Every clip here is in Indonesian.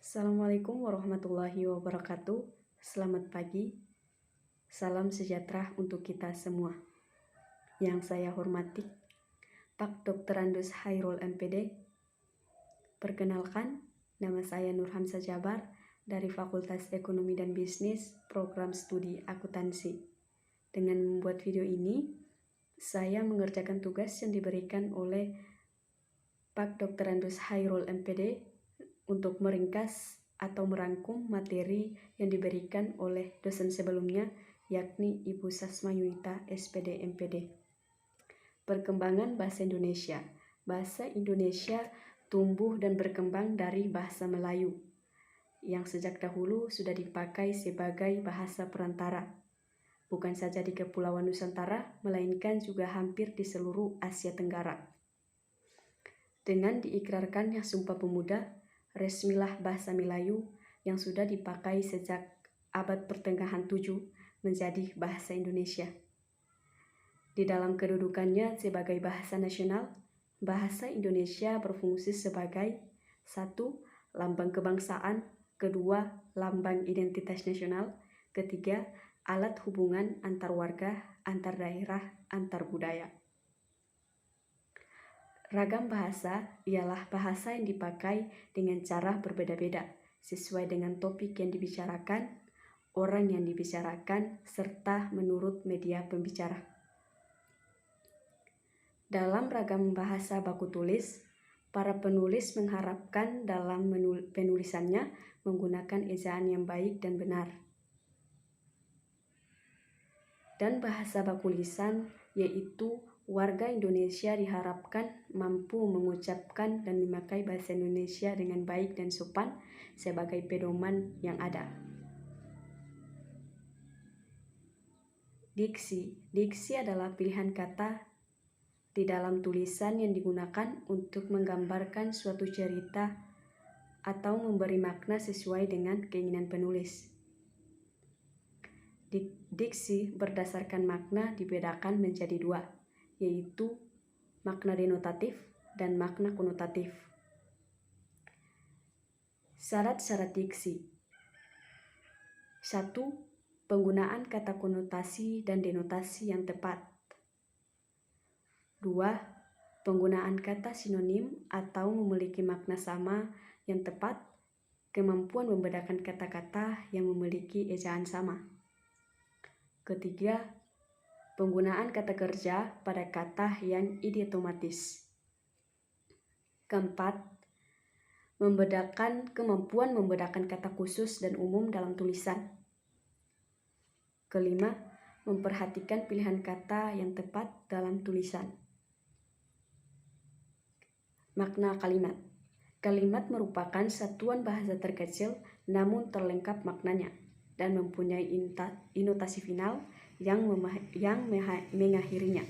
Assalamualaikum warahmatullahi wabarakatuh. Selamat pagi. Salam sejahtera untuk kita semua. Yang saya hormati, Pak Dr. Andus Hairul MPD. Perkenalkan, nama saya Nurhamzah Jabar dari Fakultas Ekonomi dan Bisnis, Program Studi Akuntansi. Dengan membuat video ini, saya mengerjakan tugas yang diberikan oleh Pak Dr. Andus Hairul MPD untuk meringkas atau merangkum materi yang diberikan oleh dosen sebelumnya, yakni Ibu Sasma Yunita, SPD MPD. Perkembangan bahasa Indonesia. Bahasa Indonesia tumbuh dan berkembang dari bahasa Melayu, yang sejak dahulu sudah dipakai sebagai bahasa perantara, bukan saja di Kepulauan Nusantara, melainkan juga hampir di seluruh Asia Tenggara. Dengan diikrarkannya Sumpah Pemuda, resmilah bahasa Melayu yang sudah dipakai sejak abad pertengahan 7 menjadi bahasa Indonesia. Di dalam kedudukannya sebagai bahasa nasional, bahasa Indonesia berfungsi sebagai 1. Lambang kebangsaan, 2. Lambang identitas nasional, 3. Alat hubungan antar warga, antar daerah, antar budaya. Ragam bahasa ialah bahasa yang dipakai dengan cara berbeda-beda, sesuai dengan topik yang dibicarakan, orang yang dibicarakan, serta menurut media pembicara. Dalam ragam bahasa baku tulis, para penulis mengharapkan dalam penulisannya menggunakan ejaan yang baik dan benar. Dan bahasa baku lisan, yaitu warga Indonesia diharapkan mampu mengucapkan dan memakai bahasa Indonesia dengan baik dan sopan sebagai pedoman yang ada. Diksi adalah pilihan kata di dalam tulisan yang digunakan untuk menggambarkan suatu cerita atau memberi makna sesuai dengan keinginan penulis. Diksi berdasarkan makna dibedakan menjadi 2, yaitu makna denotatif dan makna konotatif. Syarat-syarat diksi. 1. Penggunaan kata konotasi dan denotasi yang tepat. 2. Penggunaan kata sinonim atau memiliki makna sama yang tepat, kemampuan membedakan kata-kata yang memiliki ejaan sama. 3. Penggunaan kata kerja pada kata yang idiomatis. 4. Kemampuan membedakan kata khusus dan umum dalam tulisan. 5. Memperhatikan pilihan kata yang tepat dalam tulisan. Makna kalimat. Kalimat merupakan satuan bahasa terkecil namun terlengkap maknanya dan mempunyai intonasi final yang mengakhirinya.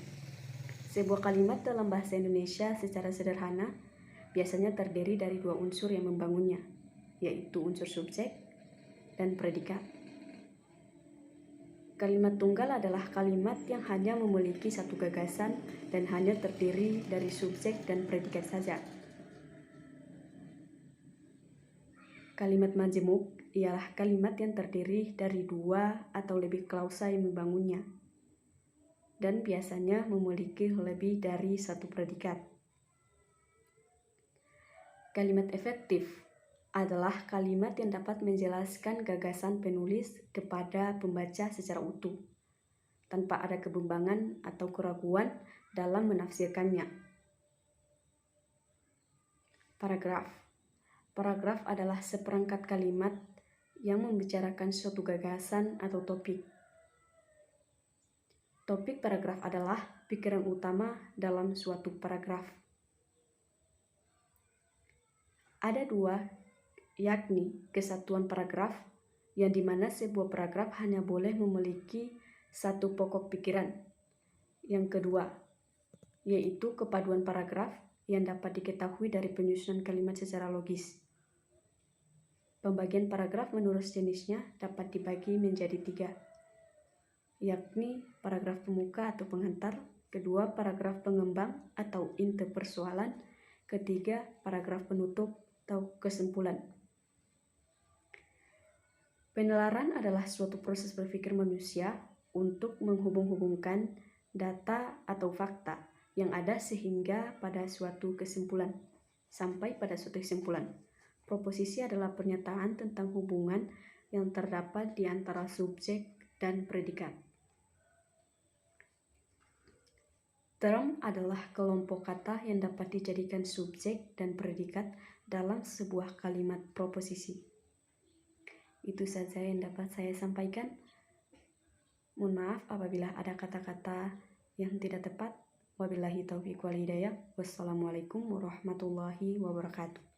Sebuah kalimat dalam bahasa Indonesia secara sederhana biasanya terdiri dari 2 unsur yang membangunnya, yaitu unsur subjek dan predikat. Kalimat tunggal adalah kalimat yang hanya memiliki satu gagasan dan hanya terdiri dari subjek dan predikat saja. Kalimat majemuk ialah kalimat yang terdiri dari 2 atau lebih klausa yang membangunnya dan biasanya memiliki lebih dari satu predikat. Kalimat efektif adalah kalimat yang dapat menjelaskan gagasan penulis kepada pembaca secara utuh, tanpa ada kebimbangan atau keraguan dalam menafsirkannya. Paragraf. Paragraf adalah seperangkat kalimat yang membicarakan suatu gagasan atau topik. Topik paragraf adalah pikiran utama dalam suatu paragraf. Ada 2, yakni kesatuan paragraf, yang dimana sebuah paragraf hanya boleh memiliki satu pokok pikiran. Yang kedua, yaitu kepaduan paragraf yang dapat diketahui dari penyusunan kalimat secara logis. Pembagian paragraf menurut jenisnya dapat dibagi menjadi 3, yakni paragraf pembuka atau pengantar, 2 paragraf pengembang atau inti persoalan, 3 paragraf penutup atau kesimpulan. Penalaran adalah suatu proses berpikir manusia untuk menghubung-hubungkan data atau fakta yang ada sehingga pada suatu kesimpulan. Sampai pada suatu kesimpulan. Proposisi adalah pernyataan tentang hubungan yang terdapat di antara subjek dan predikat. Term adalah kelompok kata yang dapat dijadikan subjek dan predikat dalam sebuah kalimat proposisi. Itu saja yang dapat saya sampaikan. Mohon maaf apabila ada kata-kata yang tidak tepat. Wabillahi taufiq wal hidayah. Wassalamualaikum warahmatullahi wabarakatuh.